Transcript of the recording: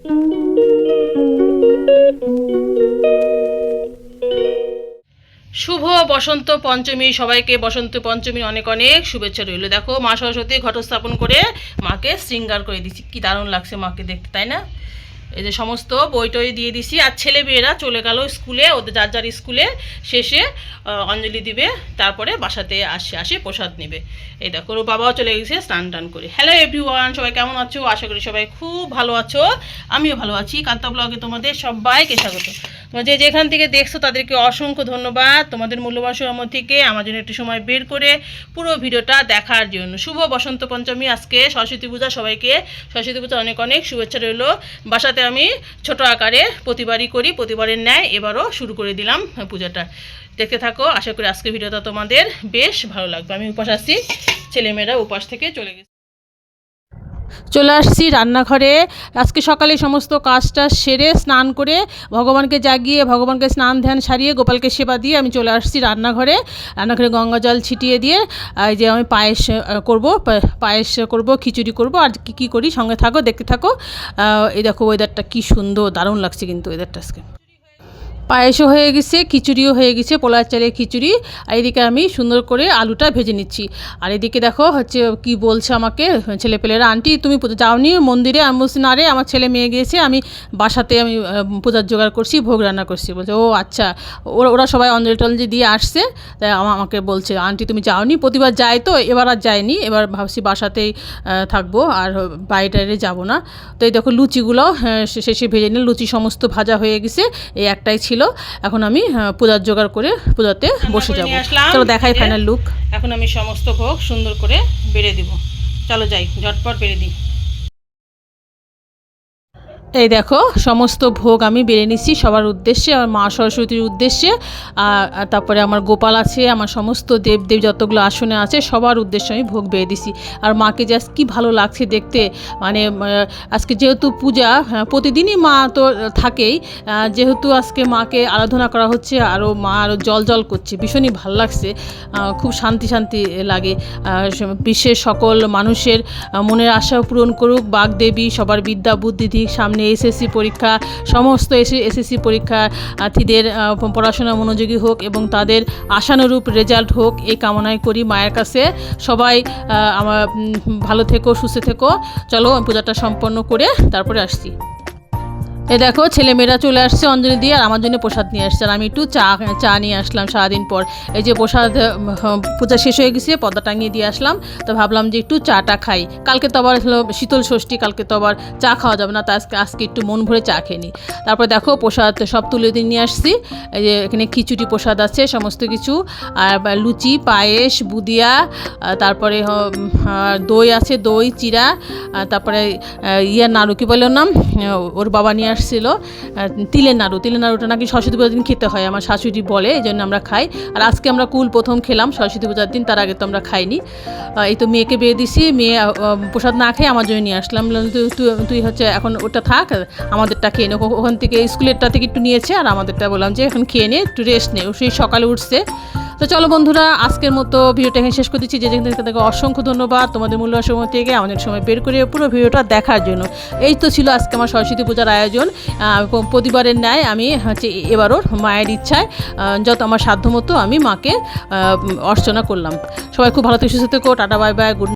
শুভ বসন্ত পঞ্চমী। সবাইকে বসন্ত পঞ্চমীর অনেক অনেক শুভেচ্ছা রইল। দেখো মা সরস্বতী ঘট স্থাপন করে মাকে শৃঙ্গার করে দিচ্ছি, কি দারুণ লাগছে মাকে দেখতে, তাই না? এই যে সমস্ত বই টই দিয়ে দিছি। আর ছেলে মেয়েরা চলে গেল স্কুলে, ওদের যার যার স্কুলে শেষে অঞ্জলি দিবে, তারপরে বাসাতে আসে প্রসাদ নেবে। এই দেখো ওর বাবাও চলে গেছে স্নান টান করে। হ্যালো এভরিওয়ান, সবাই কেমন আছো? আশা করি সবাই খুব ভালো আছো, আমিও ভালো আছি। কান্তা ব্লগে তোমাদের সবাইকে স্বাগত। তোমরা যে যেখান থেকে দেখছো তাদেরকে অসংখ্য ধন্যবাদ, তোমাদের মূল্যবান সময় থেকে আমার জন্য একটু সময় বের করে পুরো ভিডিওটা দেখার জন্য। শুভ বসন্ত পঞ্চমী, আজকে সরস্বতী পূজা। সবাইকে সরস্বতী পূজা অনেক অনেক শুভেচ্ছা রইল। বাসাতে আমি ছোট আকারে প্রতিবারই করি, প্রতিবারের ন্যায় এবারও শুরু করে দিলাম পূজাটা। দেখতে থাকো, আশা করি আজকের ভিডিওটা তোমাদের বেশ ভালো লাগবে। আমি উপাস আসছি, ছেলেমেয়েরা উপাস থেকে চলে আসছি রান্নাঘরে। আজকে সকালে সমস্ত কাজটা সেরে স্নান করে ভগবানকে জাগিয়ে ভগবানকে স্নান ধ্যান সারিয়ে গোপালকে সেবা দিয়ে আমি চলে আসছি রান্নাঘরে গঙ্গা জল ছিটিয়ে দিয়ে এই যে আমি পায়েস করব, খিচুড়ি করব, আর কী করি সঙ্গে থাকো, দেখতে থাকো। এই দেখো ওয়েদারটা কী সুন্দর, দারুণ লাগছে কিন্তু ওয়েদারটা আজকে। পায়েসও হয়ে গেছে, খিচুড়িও হয়ে গেছে, পোলার চালের খিচুড়ি। আর এদিকে আমি সুন্দর করে আলুটা ভেজে নিচ্ছি। আর এদিকে দেখো কি বলছে আমাকে ছেলেপেলেরা, আন্টি তুমি যাওনি মন্দিরে? আমি বলছি না রে, আমার ছেলে মেয়ে গিয়েছে, আমি বাসাতে আমি পূজার জোগাড় করছি, ভোগ রান্না করছি। বলছে ও আচ্ছা, ওরা সবাই অঞ্জলি টঞ্জলি দিয়ে আসছে, তাই আমাকে বলছে আন্টি তুমি যাওনি। প্রতিবার যাই তো, এবার আর যায়নি, এবার ভাবছি বাসাতেই থাকবো, আর বাইরে যাবো না। তো এই দেখো লুচিগুলো শেষে ভেজে নিল, লুচি সমস্ত ভাজা হয়ে গেছে, এই একটাই ছিল। এখন আমি পূজার জোগাড় করে পূজাতে বসে যাবো। চলো দেখাই ফাইনাল লুক। এখন আমি সমস্ত ভোগ সুন্দর করে বেড়ে দিব। চলো যাই, ঝটপট বেড়ে দিই। এই দেখো সমস্ত ভোগ আমি বেড়ে নিচ্ছি সবার উদ্দেশ্যে, আমার মা সরস্বতীর উদ্দেশ্যে, আর তারপরে আমার গোপাল আছে, আমার সমস্ত দেবদেব যতগুলো আসনে আছে সবার উদ্দেশ্যে আমি ভোগ বেড়ে দিছি। আর মাকে জাস্ট কি ভালো লাগছে দেখতে, মানে আজকে যেহেতু পূজা, প্রতিদিনই মা তো থাকেই, যেহেতু আজকে মাকে আরাধনা করা হচ্ছে, আরও মা আরও জল জল করছে, ভীষণই ভালো লাগছে, খুব শান্তি শান্তি লাগে। বিশ্বের সকল মানুষের মনের আশা পূরণ করুক বাগদেবী, সবার বিদ্যা বুদ্ধি দিক, সামনে এসএসসি পরীক্ষা, সমস্ত এসএসসি পরীক্ষার্থীদের পড়াশোনা মনোযোগী হোক এবং তাদের আশানুরূপ রেজাল্ট হোক, এই কামনাই করি মায়ের কাছে। সবাই আমার ভালো থেকো, সুস্থ থেকো। চলো পূজাটা সম্পন্ন করে তারপরে আসছি। এ দেখো ছেলেমেয়েরা চলে আসছে অঞ্জলি দিয়ে, আর আমার জন্য প্রসাদ নিয়ে আসছে। আর আমি একটু চা নিয়ে আসলাম সারাদিন পর। এই যে প্রসাদ, পূজা শেষ হয়ে গেছে, পর্দা টাঙিয়ে দিয়ে আসলাম, তো ভাবলাম যে একটু চাটা খাই। কালকে তো আবার শীতল ষষ্ঠী, কালকে তো আবার চা খাওয়া যাবে না, তো আজকে একটু মন ভরে চা খেয়ে নিই। তারপর দেখো প্রসাদ সব তুলে দিয়ে নিয়ে আসছি। এই যে এখানে খিচুড়ি প্রসাদ আছে সমস্ত কিছু, আর লুচি, পায়েস, বুদিয়া, তারপরে দই আছে, দই চিরা, তারপরে নাড়ু, কি বলে ওর নাম, ওর বাবা নিয়ে আসছিল তিলের নাড়ুটা নাকি সরস্বতী পূজার দিন খেতে হয়, আমার শাশুড়ি বলে, এই জন্য আমরা খাই। আর আজকে আমরা প্রথম খেলাম সরস্বতী পূজার দিন, তার আগে তো আমরা খাইনি। এই তো মেয়েকে বেয়ে দিছি, মেয়ে প্রসাদ না খেয়ে আমার জন্য নিয়ে আসলাম। তুই হচ্ছে এখন ওটা থাক, আমাদেরটা খেয়ে নে। ওখান থেকে স্কুলেরটা থেকে একটু নিয়েছে, আর আমাদেরটা বললাম যে এখন খেয়ে নে, একটু রেস্ট নে, সেই সকালে উঠছে। তো চলো বন্ধুরা, আজকের মতো ভিডিওটা এখানে শেষ করে দিচ্ছি। যে যেখান থেকে অসংখ্য ধন্যবাদ তোমাদের মূল্যবান সময় থেকে আমাদের সময় বের করে পুরো ভিডিওটা দেখার জন্য। এই তো ছিল আজকে আমার সরস্বতী পূজার আয়োজন। প্রতিবারের ন্যায় আমি হচ্ছে এবারও মায়ের ইচ্ছায় যত আমার সাধ্যমতো আমি মাকে অর্চনা করলাম। সবাই খুব ভালো থেকে সুস্থ থেকো। Tata, bye bye, good.